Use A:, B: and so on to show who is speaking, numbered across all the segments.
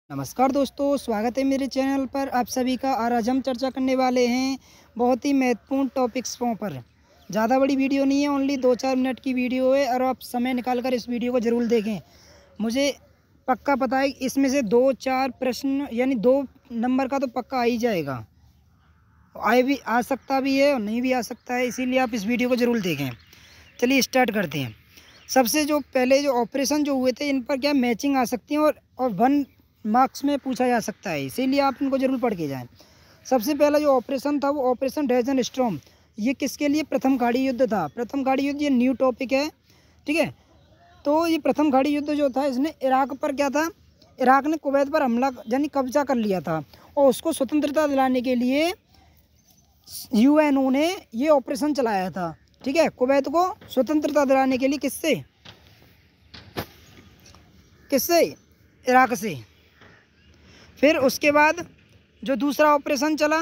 A: नमस्कार दोस्तों, स्वागत है मेरे चैनल पर आप सभी का। आज हम चर्चा करने वाले हैं बहुत ही महत्वपूर्ण टॉपिक्सों पर। ज़्यादा बड़ी वीडियो नहीं है, ओनली 2-4 मिनट की वीडियो है और आप समय निकाल कर इस वीडियो को ज़रूर देखें। मुझे पक्का पता है इसमें से 2-4 प्रश्न यानी 2 नंबर का तो पक्का आ ही जाएगा। आ सकता भी है और नहीं भी आ सकता है, इसीलिए आप इस वीडियो को ज़रूर देखें। चलिए स्टार्ट करते हैं। सबसे जो पहले जो ऑपरेशन जो हुए थे इन पर क्या मैचिंग आ सकती है और 1 मार्क्स में पूछा जा सकता है, इसीलिए आप इनको जरूर पढ़ के जाएं। सबसे पहला जो ऑपरेशन था वो ऑपरेशन डेजर्ट स्टॉर्म। ये किसके लिए? प्रथम खाड़ी युद्ध था। प्रथम खाड़ी युद्ध ये न्यू टॉपिक है, ठीक है। तो ये प्रथम खाड़ी युद्ध जो था इसने इराक पर क्या था, इराक ने कुवैत पर हमला यानी कब्जा कर लिया था और उसको स्वतंत्रता दिलाने के लिए यूएनओ ने ये ऑपरेशन चलाया था, ठीक है। कुवैत को स्वतंत्रता दिलाने के लिए किससे? इराक से। फिर उसके बाद जो दूसरा ऑपरेशन चला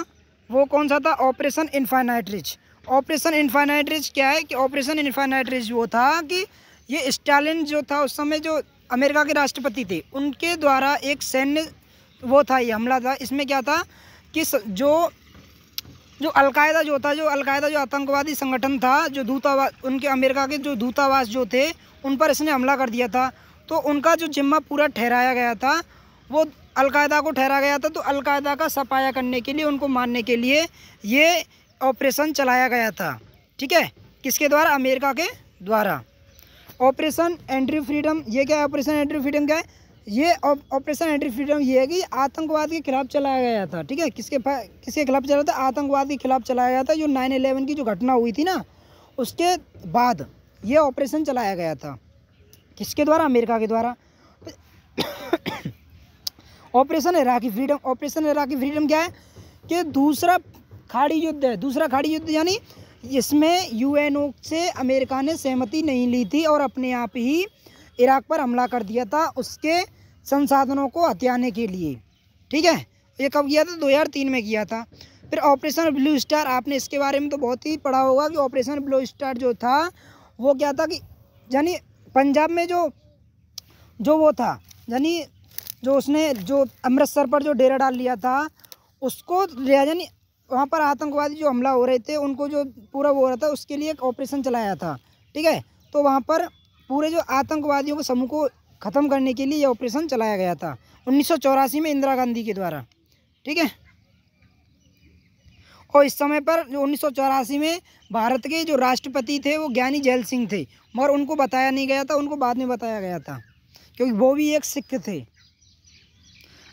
A: वो कौन सा था? Operation infinite rich. Operation infinite rich क्या है कि ऑपरेशन इन्फाइनाइट रिच वो था कि ये स्टालिन जो था उस समय जो अमेरिका के राष्ट्रपति थे उनके द्वारा एक सैन्य वो था, ये हमला था। इसमें क्या था कि जो अलकायदा जो आतंकवादी संगठन था, जो दूतावास उनके अमेरिका के जो दूतावास जो थे उन पर इसने हमला कर दिया था। तो उनका जो जिम्मा पूरा ठहराया गया था वो अलकायदा को ठहरा गया था। तो अलकायदा का सफाया करने के लिए, उनको मारने के लिए ये ऑपरेशन चलाया गया था, ठीक है। किसके द्वारा? अमेरिका के द्वारा। ऑपरेशन एंट्री फ्रीडम ये क्या है? ऑपरेशन एंट्री फ्रीडम क्या है? ये ऑपरेशन एंट्री फ्रीडम ये है कि आतंकवाद के खिलाफ चलाया गया था, ठीक है। किसके खिलाफ चला था? आतंकवाद के खिलाफ चलाया गया था। जो 9/11 की जो घटना हुई थी ना, उसके बाद ये ऑपरेशन चलाया गया था। किसके द्वारा? अमेरिका के द्वारा। Operation Iraqi freedom. Operation Iraqi freedom क्या है कि दूसरा खाड़ी युद्ध है। दूसरा खाड़ी युद्ध यानी इसमें यूएनओ से अमेरिका ने सहमति नहीं ली थी और अपने आप ही इराक पर हमला कर दिया था उसके संसाधनों को हथियाने के लिए, ठीक है। ये कब किया था? 2003 में किया था। फिर ऑपरेशन ब्लू स्टार, आपने इसके बारे में तो बहुत ही पढ़ा होगा कि ऑपरेशन ब्लू स्टार जो था वो क्या था कि यानी पंजाब में जो वो था, यानी जो उसने जो अमृतसर पर जो डेरा डाल लिया था उसको यानी वहाँ पर आतंकवादी जो हमला हो रहे थे उनको जो पूरा वो हो रहा था उसके लिए एक ऑपरेशन चलाया था, ठीक है। तो वहाँ पर पूरे जो आतंकवादियों के समूह को ख़त्म करने के लिए ये ऑपरेशन चलाया गया था 1984 में इंदिरा गांधी के द्वारा, ठीक है। और इस समय पर जो 1984 में भारत के जो राष्ट्रपति थे वो ज्ञानी जैल सिंह थे, मगर उनको बताया नहीं गया था, उनको बाद में बताया गया था क्योंकि वो भी एक सिख थे।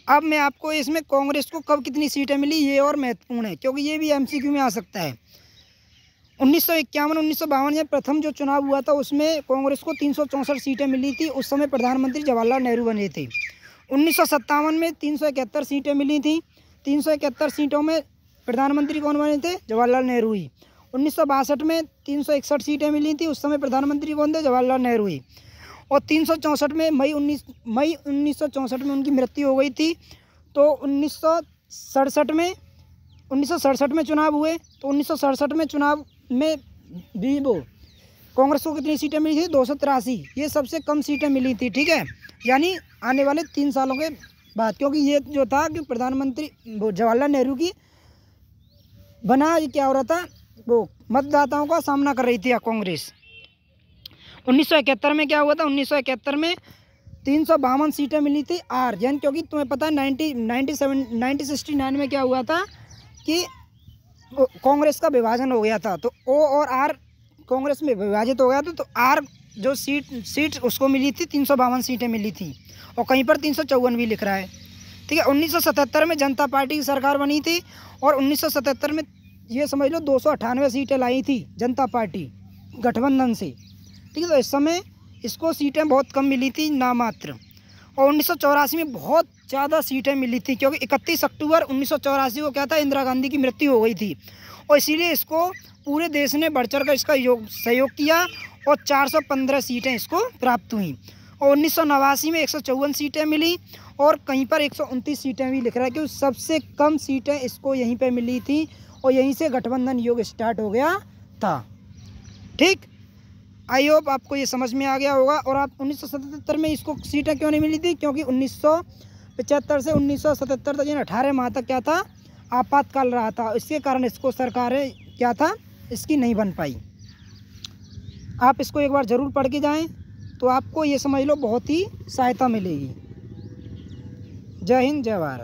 A: अब मैं आपको इसमें कांग्रेस को कब कितनी सीटें मिली ये और महत्वपूर्ण है क्योंकि ये भी एमसीक्यू में आ सकता है। 1951-1952 में प्रथम जो चुनाव हुआ था उसमें कांग्रेस को 364 सीटें मिली थी। उस समय प्रधानमंत्री जवाहरलाल नेहरू बने थे। 1957 में 371 सीटें मिली थी। 371 सीटों में प्रधानमंत्री कौन बने थे? जवाहरलाल नेहरू ही। 1962 में 361 सीटें मिली थी। उस समय प्रधानमंत्री कौन थे? जवाहरलाल नेहरू ही। और 364 में मई 1964 में उनकी मृत्यु हो गई थी। तो 1967 में चुनाव हुए। तो 1967 में चुनाव में भी वो कांग्रेस को कितनी सीटें मिली थी? 283। ये सबसे कम सीटें मिली थी, ठीक है। यानी आने वाले 3 सालों के बाद, क्योंकि ये जो था कि प्रधानमंत्री वो जवाहरलाल नेहरू की बना ये क्या हो रहा था, वो मतदाताओं का सामना कर रही थी कांग्रेस। 1971 में क्या हुआ था? 1971 में 352 सीटें मिली थी आर, यानी क्योंकि तुम्हें पता है 1969 में क्या हुआ था कि कांग्रेस का विभाजन हो गया था। तो ओ और आर कांग्रेस में विभाजित हो गया था। तो आर जो सीट उसको मिली थी 352 सीटें मिली थी और कहीं पर 354 भी लिख रहा है, ठीक है। 1977 में जनता पार्टी की सरकार बनी थी और 1977 में ये समझ लो 298 सीटें लाई थी जनता पार्टी गठबंधन से, ठीक है। तो इस समय इसको सीटें बहुत कम मिली थी, नामात्र। और 1984 में बहुत ज़्यादा सीटें मिली थी क्योंकि 31 अक्टूबर 1984 को क्या था, इंदिरा गांधी की मृत्यु हो गई थी और इसीलिए इसको पूरे देश ने बढ़ चढ़ कर इसका सहयोग किया और 415 सीटें इसको प्राप्त हुई। और 1989 में 154 सीटें मिली और कहीं पर 129 सीटें भी लिख रहा है कि सबसे कम सीटें इसको यहीं पर मिली थी और यहीं से गठबंधन योग स्टार्ट हो गया था, ठीक। आई होप आपको ये समझ में आ गया होगा। और आप 1977 में इसको सीटें क्यों नहीं मिली थी? क्योंकि 75 से 1977 तक, यानी 18 माह तक क्या था, आपातकाल रहा था। इसके कारण इसको सरकारें क्या था, इसकी नहीं बन पाई। आप इसको एक बार ज़रूर पढ़ के जाएं तो आपको ये समझ लो बहुत ही सहायता मिलेगी। जय हिंद, जय भारत।